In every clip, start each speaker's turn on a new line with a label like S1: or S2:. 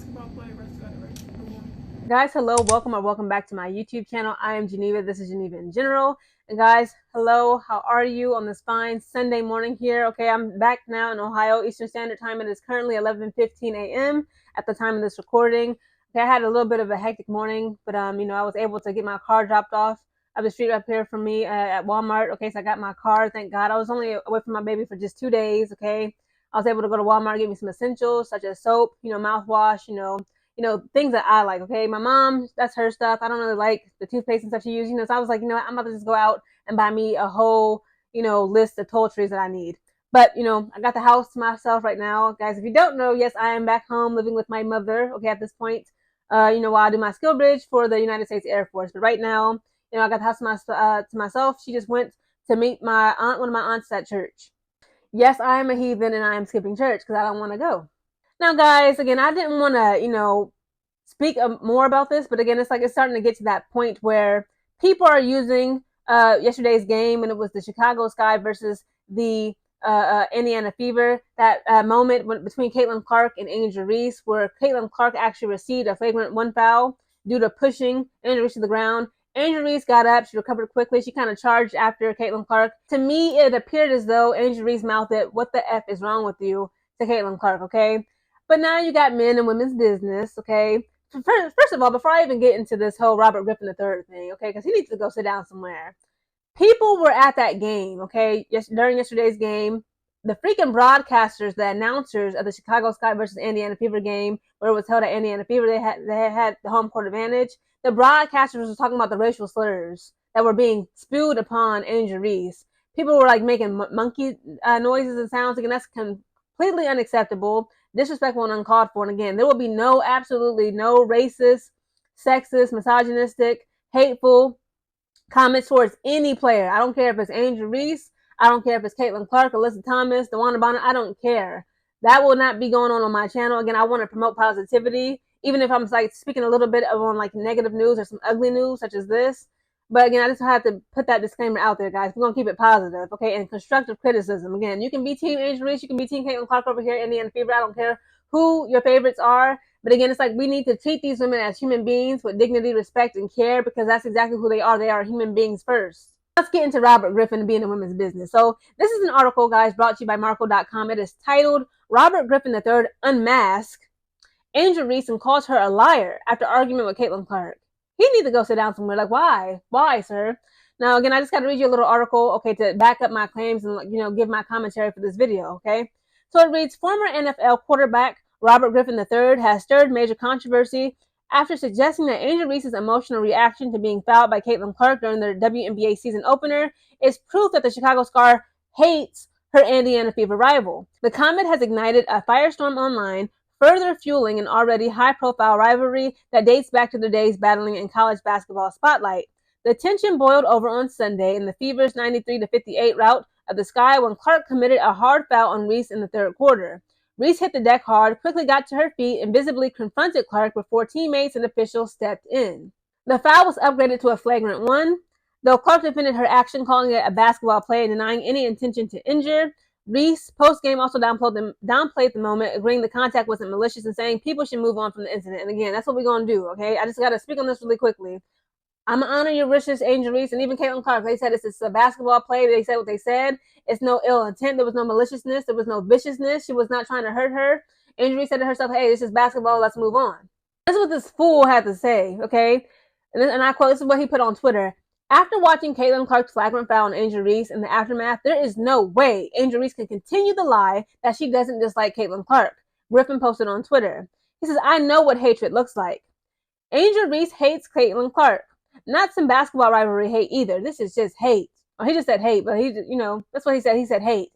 S1: basketball player versus
S2: Guys, hello, welcome or welcome back to my YouTube channel. I am Geneva. This is Geneva in General. And guys, hello, how are you on this fine Sunday morning here? Okay, I'm back now in Ohio Eastern Standard Time. It is currently 11:15 a.m. at the time of this recording. Okay, I had a little bit of a hectic morning, but I was able to get my car dropped off up the street up here from me at Walmart. Okay, so I got my car. Thank God. I was only away from my baby for just 2 days. Okay, I was able to go to Walmart, get me some essentials such as soap, mouthwash, things that I like. Okay, my mom, that's her stuff. I don't really like the toothpaste and stuff she uses. So I was like, I'm about to just go out and buy me a whole, list of toiletries that I need. But I got the house to myself right now, guys. If you don't know, yes, I am back home living with my mother. Okay, at this point, while I do my skill bridge for the United States Air Force. But right now, I got the house to myself. She just went to meet my aunt, one of my aunts at church. Yes, I am a heathen and I am skipping church because I don't want to go. Now, guys, again, I didn't want to, speak more about this, but again, it's starting to get to that point where people are using yesterday's game, and it was the Chicago Sky versus the Indiana Fever. That moment between Caitlin Clark and Angel Reese, where Caitlin Clark actually received a flagrant one foul due to pushing Angel Reese to the ground. Angel Reese got up, she recovered quickly, she kind of charged after Caitlin Clark. To me, it appeared as though Angel Reese mouthed it, "What the F is wrong with you?" to Caitlin Clark, okay? But now you got men and women's business, okay? First of all, before I even get into this whole Robert Griffin III thing, okay, because he needs to go sit down somewhere. People were at that game, okay, during yesterday's game. The freaking broadcasters, the announcers of the Chicago Sky versus Indiana Fever game, where it was held at Indiana Fever, they had the home court advantage. The broadcasters were talking about the racial slurs that were being spewed upon Angel Reese. People were like making monkey noises and sounds. Again, that's completely unacceptable, disrespectful, and uncalled for. And again, there will be absolutely no racist, sexist, misogynistic, hateful comments towards any player. I don't care if it's Angel Reese. I don't care if it's Caitlin Clark, Alyssa Thomas, DeWanda Bonner. I don't care. That will not be going on my channel. Again, I want to promote positivity, even if I'm like speaking a little bit of on like negative news or some ugly news such as this. But again, I just have to put that disclaimer out there, guys. We're gonna keep it positive, okay? And constructive criticism. Again, you can be Team Angel Reese, you can be Team Caitlin Clark over here, Indiana Fever. I don't care who your favorites are. But again, it's like we need to treat these women as human beings with dignity, respect, and care, because that's exactly who they are. They are human beings first. Let's get into Robert Griffin being in women's business. So this is an article, guys, brought to you by Marco.com. It is titled "Robert Griffin III Unmasked Angel Reese and Calls Her a Liar After Argument with Caitlin Clark." He needs to go sit down somewhere. Like, why? Why, sir? Now, again, I just got to read you a little article, okay, to back up my claims and, give my commentary for this video, okay? So it reads, former NFL quarterback Robert Griffin III has stirred major controversy after suggesting that Angel Reese's emotional reaction to being fouled by Caitlin Clark during their WNBA season opener is proof that the Chicago Star hates her Indiana Fever rival. The comment has ignited a firestorm online, further fueling an already high-profile rivalry that dates back to their days battling in college basketball spotlight. The tension boiled over on Sunday in the Fever's 93-58 rout of the Sky when Clark committed a hard foul on Reese in the third quarter. Reese hit the deck hard, quickly got to her feet, and visibly confronted Clark before teammates and officials stepped in. The foul was upgraded to a flagrant one, though Clark defended her action, calling it a basketball play and denying any intention to injure. Reese, post-game, also downplayed the moment, agreeing the contact wasn't malicious and saying people should move on from the incident. And again, that's what we're going to do, okay? I just got to speak on this really quickly. I'm going to honor your wishes, Angel Reese, and even Caitlin Clark. They said it's a basketball play. They said what they said. It's no ill intent. There was no maliciousness. There was no viciousness. She was not trying to hurt her. Angel Reese said to herself, "Hey, this is basketball. Let's move on." This is what this fool had to say, okay? And I quote, this is what he put on Twitter. "After watching Caitlin Clark's flagrant foul on Angel Reese in the aftermath, there is no way Angel Reese can continue the lie that she doesn't dislike Caitlin Clark," Griffin posted on Twitter. He says, "I know what hatred looks like. Angel Reese hates Caitlin Clark. Not some basketball rivalry hate either. This is just hate." Oh, he just said hate, but that's what he said. He said hate.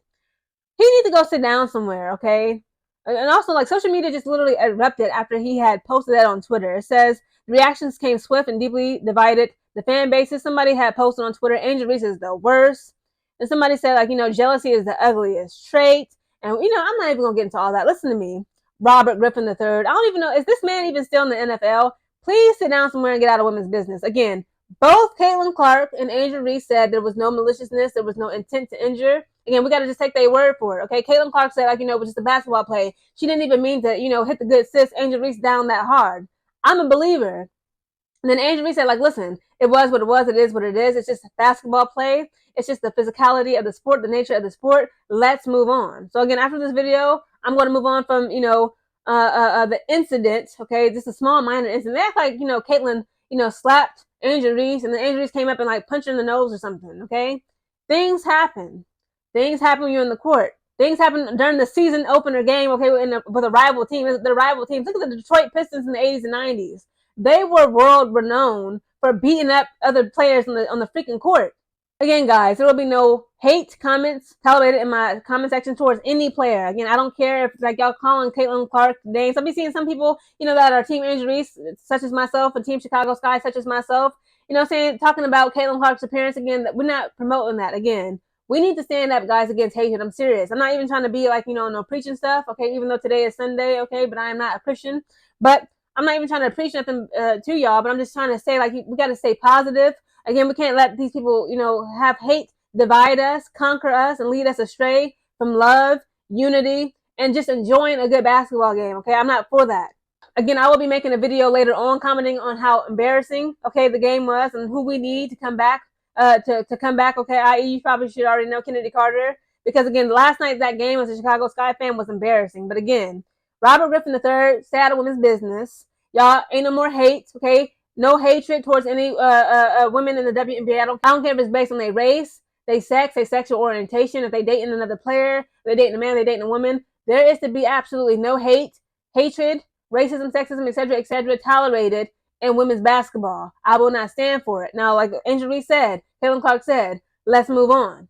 S2: He needs to go sit down somewhere, okay? And also, like, social media just literally erupted after he had posted that on Twitter. It says, the reactions came swift and deeply divided the fan bases. Somebody had posted on Twitter, Angel Reese is the worst. And somebody said, like, jealousy is the ugliest trait. And, I'm not even going to get into all that. Listen to me. Robert Griffin III. I don't even know, is this man even still in the NFL? Please sit down somewhere and get out of women's business. Again, both Caitlin Clark and Angel Reese said there was no maliciousness, there was no intent to injure. Again, we got to just take their word for it, okay? Caitlin Clark said, like, was just a basketball play. She didn't even mean to, hit the good sis Angel Reese down that hard. I'm a believer. And then Angel Reese said, like, listen, it was what it was. It is what it is. It's just a basketball play. It's just the physicality of the sport, the nature of the sport. Let's move on. So again, after this video, I'm going to move on from, the incident. Okay, just a small minor incident. They act like, Caitlin, slapped Angel Reese, and then Angel Reese came up and like punched her in the nose or something. Okay, things happen. Things happen when you're in the court. Things happen during the season opener game. Okay, with a rival team. The rival teams. Look at the Detroit Pistons in the 80s and 90s. They were world renowned for beating up other players on the freaking court. Again, guys, there will be no hate comments tolerated in my comment section towards any player. Again, I don't care if it's like y'all calling Caitlin Clark names. I'll be seeing some people, that are Team Angel Reese, such as myself, and Team Chicago Sky, such as myself, talking about Caitlin Clark's appearance again. We're not promoting that. Again, we need to stand up, guys, against hatred. I'm serious. I'm not even trying to be like, no preaching stuff, okay, even though today is Sunday, okay, but I am not a Christian. But I'm not even trying to preach nothing to y'all, but I'm just trying to say, like, we got to stay positive. Again, we can't let these people, have hate divide us, conquer us, and lead us astray from love, unity, and just enjoying a good basketball game, okay? I'm not for that. Again, I will be making a video later on commenting on how embarrassing, okay, the game was and who we need to come back, to come back, okay? I.e., you probably should already know Kennedy Carter, because, again, last night that game as a Chicago Sky fan was embarrassing. But, again, Robert Griffin III, stay out of women's business. Y'all ain't no more hate, okay? No hatred towards any women in the WNBA. I don't care if it's based on their race, their sex, their sexual orientation, if they dating another player, if they dating a man, they dating a woman. There is to be absolutely no hate, hatred, racism, sexism, etc., tolerated in women's basketball. I will not stand for it. Now, like Angel Reese said, Caitlin Clark said, let's move on.